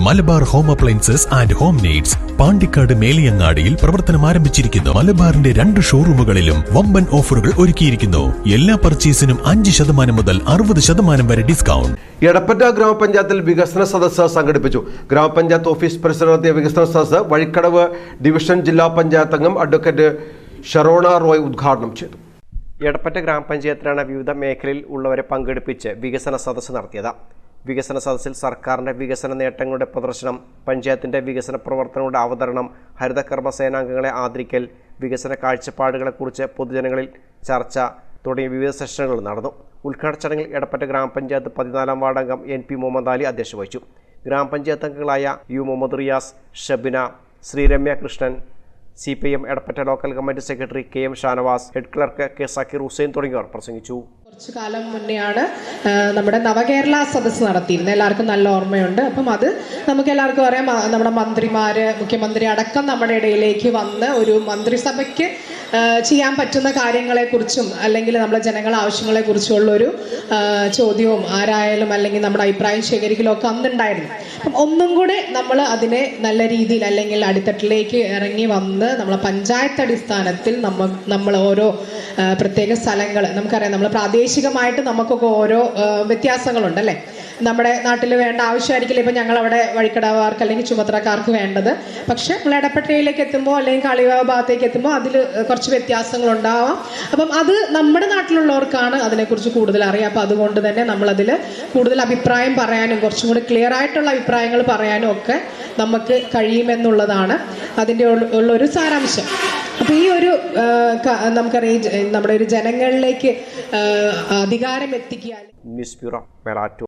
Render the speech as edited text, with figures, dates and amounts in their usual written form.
Malabar home appliances and home needs Pandikkad മേലിയങ്ങാടിയിൽ പ്രവർത്തനം ആരംഭിച്ചിരിക്കുന്നു. മലബാറിന്റെ 2 ഷോറൂമുകളിലും വമ്പൻ ഓഫറുകൾ ഒരുക്കിയിരിക്കുന്നു. എല്ലാ പർച്ചേസിനും 5% മുതൽ 60% വരെ ഡിസ്കൗണ്ട്. എടപ്പറ്റ ഗ്രാമപഞ്ചായത്തിൽ വികസന സദസ്സ് സംഘടിപ്പിച്ചു. ഗ്രാമപഞ്ചായത്ത് ഓഫീസ് പരിസരത്ത് നടത്തിയ വികസന സദസ്സ് വഴിക്കടവ് ഡിവിഷൻ ജില്ലാ പഞ്ചായത്ത് അംഗം അഡ്വക്കേറ്റ് ഷറോണ റോയ് ഉദ്ഘാടനം ചെയ്തു. എടപ്പറ്റ ഗ്രാമപഞ്ചായത്തിലാണ് വിവിധ മേഖലയിൽ ഉള്ളവരെ പങ്കെടുപ്പിച്ച് വികസന സദസ്സ് നടത്തിയത്. വികസന സദസ്സിൽ സർക്കാരിൻ്റെ വികസന നേട്ടങ്ങളുടെ പ്രദർശനം, പഞ്ചായത്തിൻ്റെ വികസന പ്രവർത്തനങ്ങളുടെ അവതരണം, ഹരിതകർമ്മ സേനാംഗങ്ങളെ ആദരിക്കൽ, വികസന കാഴ്ചപ്പാടുകളെക്കുറിച്ച് പൊതുജനങ്ങളിൽ ചർച്ച തുടങ്ങിയ വിവിധ സെഷനുകൾ നടന്നു. ഉദ്ഘാടന ചടങ്ങിൽ എടപ്പറ്റ ഗ്രാമപഞ്ചായത്ത് 14-ാം വാർഡ് അംഗം NP മുഹമ്മദ് അലി അധ്യക്ഷത വഹിച്ചു. ഗ്രാമപഞ്ചായത്ത് അംഗങ്ങളായ U Muhammad Riyas, Shabina, Sreeramya Krishnan, CPM Edappatta local committee secretary KM Shanavas, head clerk K Sakkir Hussain തുടങ്ങിയവർ പ്രസംഗിച്ചു. കുറച്ചു കാലം മുന്നെയാണ് നമ്മുടെ നവകേരള സദസ്സ് നടത്തിയിരുന്നത്. എല്ലാവർക്കും നല്ല ഓർമ്മയുണ്ട്. അപ്പം അത് നമുക്ക് എല്ലാവർക്കും അറിയാം. നമ്മുടെ മന്ത്രിമാര്, മുഖ്യമന്ത്രി അടക്കം നമ്മുടെ ഇടയിലേക്ക് വന്ന് ഒരു മന്ത്രിസഭയ്ക്ക് ചെയ്യാൻ പറ്റുന്ന കാര്യങ്ങളെക്കുറിച്ചും അല്ലെങ്കിൽ നമ്മുടെ ജനങ്ങളുടെ ആവശ്യങ്ങളെക്കുറിച്ചുള്ളൊരു ചോദ്യവും ആരായാലും അല്ലെങ്കിൽ നമ്മുടെ അഭിപ്രായം ശേഖരിക്കലും ഒക്കെ അന്നുണ്ടായിരുന്നു. അപ്പം ഒന്നും കൂടെ നമ്മൾ അതിനെ നല്ല രീതിയിൽ അല്ലെങ്കിൽ അടിത്തട്ടിലേക്ക് ഇറങ്ങി വന്ന് നമ്മളെ പഞ്ചായത്ത് അടിസ്ഥാനത്തിൽ നമ്മൾ ഓരോ പ്രത്യേക സ്ഥലങ്ങൾ നമുക്കറിയാം. നമ്മൾ പ്രാദേശികമായിട്ട് നമുക്കൊക്കെ ഓരോ വ്യത്യാസങ്ങളുണ്ടല്ലേ. നമ്മുടെ നാട്ടിൽ വേണ്ട ആവശ്യമായിരിക്കില്ല ഇപ്പം ഞങ്ങളവിടെ വഴിക്കടവാർക്ക് അല്ലെങ്കിൽ ചുമത്രക്കാർക്ക് വേണ്ടത്. പക്ഷെ നമ്മൾ എടപ്പറ്റയിലേക്ക് എത്തുമ്പോൾ അല്ലെങ്കിൽ കാളികാവ് ഭാഗത്തേക്ക് എത്തുമ്പോൾ അതിൽ കുറച്ച് വ്യത്യാസങ്ങളുണ്ടാവാം. അപ്പം അത് നമ്മുടെ നാട്ടിലുള്ളവർക്കാണ് അതിനെക്കുറിച്ച് കൂടുതൽ അറിയാം. അപ്പം അതുകൊണ്ട് തന്നെ നമ്മളതിൽ കൂടുതൽ അഭിപ്രായം പറയാനും കുറച്ചും കൂടി ക്ലിയർ ആയിട്ടുള്ള അഭിപ്രായങ്ങൾ പറയാനും ഒക്കെ നമുക്ക് കഴിയുമെന്നുള്ളതാണ് അതിൻ്റെ ഉള്ളൊരു സാരാംശം. അപ്പോൾ ഈ ഒരു നമുക്കറിയാം നമ്മുടെ ഒരു ജനങ്ങളിലേക്ക് അധികാരം എത്തിക്കുക. News bureau, Melattur.